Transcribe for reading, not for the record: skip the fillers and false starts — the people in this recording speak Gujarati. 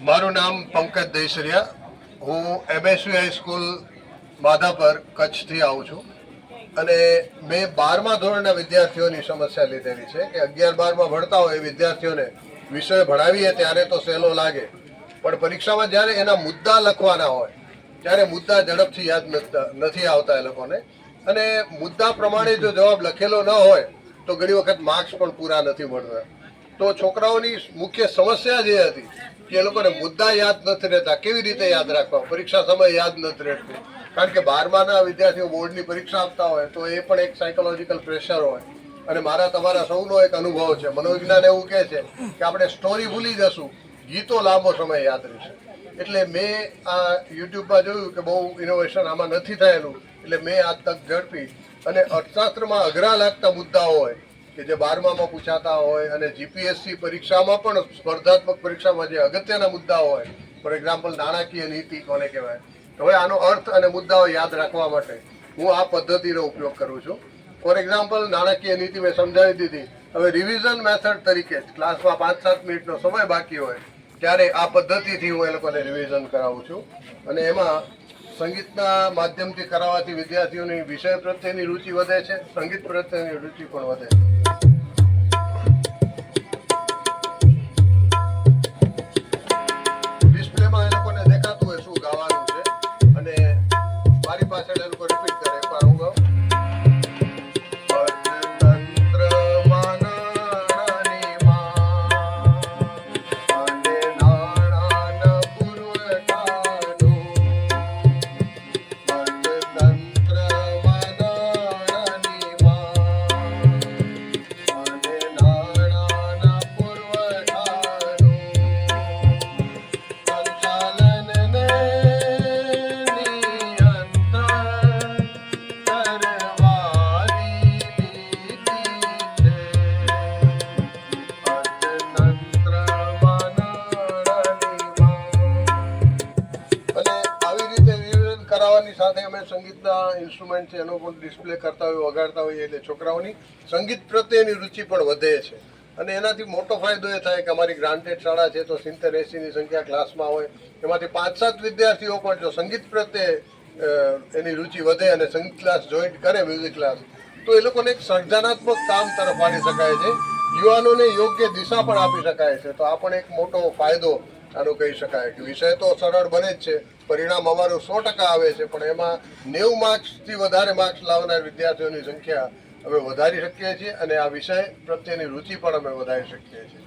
મારું નામ પંકજ દેસરિયા. હું એમએસવી હાઈસ્કૂલ માધાપર કચ્છથી આવું છું અને મેં 12મા ધોરણના વિદ્યાર્થીઓની સમસ્યા લીધેલી છે કે 11-12માં ભણતા હોય એ વિદ્યાર્થીઓને વિષય ભણાવીએ ત્યારે તો સહેલો લાગે, પણ પરીક્ષામાં જ્યારે એના મુદ્દા લખવાના હોય ત્યારે મુદ્દા ઝડપથી યાદ નથી આવતા એ લોકોને, અને મુદ્દા પ્રમાણે જો જવાબ લખેલો ન હોય તો ઘણી વખત માર્ક્સ પણ પૂરા નથી મળતા. તો છોકરાઓની મુખ્ય સમસ્યા જે હતી કે એ લોકોને મુદ્દા યાદ નથી રહેતા. કેવી રીતે યાદ રાખવા? પરીક્ષા સમય યાદ નથી રહેતું, કારણ કે 12માના વિદ્યાર્થીઓ બોર્ડની પરીક્ષા આપતા હોય તો એ પણ એક સાયકોલોજીકલ પ્રેશર હોય. અને મારા તમારા સૌનો એક અનુભવ છે, મનોવિજ્ઞાન એવું કહે છે કે આપણે સ્ટોરી ભૂલી જશું, ગીતો લાંબો સમય યાદ રહેશે. એટલે મેં આ યુટ્યુબમાં જોયું કે બહુ ઇનોવેશન આમાં નથી થયેલું, એટલે મેં આ તક ઝડપી અને અર્થશાસ્ત્રમાં અઘરા લાગતા મુદ્દાઓ હોય કે જે 12મામાં પૂછાતા હોય અને જીપીએસસી પરીક્ષામાં પણ સ્પર્ધાત્મક પરીક્ષામાં જે અગત્યના મુદ્દાઓ હોય, ફોર એક્ઝામ્પલ નાણાકીય નીતિ કોને કહેવાય, હવે આનો અર્થ અને મુદ્દાઓ યાદ રાખવા માટે હું આ પદ્ધતિનો ઉપયોગ કરું છું. ફોર એક્ઝામ્પલ નાણાકીય નીતિ મેં સમજાવી દીધી. હવે રિવિઝન મેથડ તરીકે ક્લાસમાં 5-7 મિનિટનો સમય બાકી હોય ત્યારે આ પદ્ધતિથી હું એ લોકોને રિવિઝન કરાવું છું. અને એમાં સંગીતના માધ્યમથી કરાવવાથી વિદ્યાર્થીઓની વિષય પ્રત્યેની રુચિ વધે છે, સંગીત પ્રત્યેની રુચિ પણ વધે છે. ડિસ્પ્લેમાં એ લોકોને દેખાતું હોય શું ગાવાનું છે અને મારી પાછળ એ લોકો રિપીટ કરે. એકવાર હું ગાઉં. કરાવવાની સાથે અમે સંગીતના ઇન્સ્ટ્રુમેન્ટ છે એનો પણ ડિસ્પ્લે કરતા હોય, વગાડતા હોઈએ, એટલે છોકરાઓની સંગીત પ્રત્યેની રુચિ પણ વધે છે. અને એનાથી મોટો ફાયદો એ થાય કે અમારી ગ્રાન્ટેડ શાળા છે તો 70-80ની સંખ્યા ક્લાસમાં હોય, એમાંથી 5-7 વિદ્યાર્થીઓ પણ જો સંગીત પ્રત્યે એની રુચિ વધે અને સંગીત ક્લાસ જોઈન્ટ કરે, મ્યુઝિક ક્લાસ, તો એ લોકોને એક સર્જનાત્મક કામ તરફ વાળી શકાય છે, યુવાનોને યોગ્ય દિશા પણ આપી શકાય છે. તો આ પણ એક મોટો ફાયદો આનું કહી શકાય કે વિષય તો સરળ બને જ છે, પરિણામ અમારું 100% આવે છે, પણ એમાં 90 માર્ક્સથી વધારે માર્ક્સ લાવનાર વિદ્યાર્થીઓની સંખ્યા અમે વધારી શકીએ છીએ અને આ વિષય પ્રત્યેની રુચિ પણ અમે વધારી શકીએ છીએ.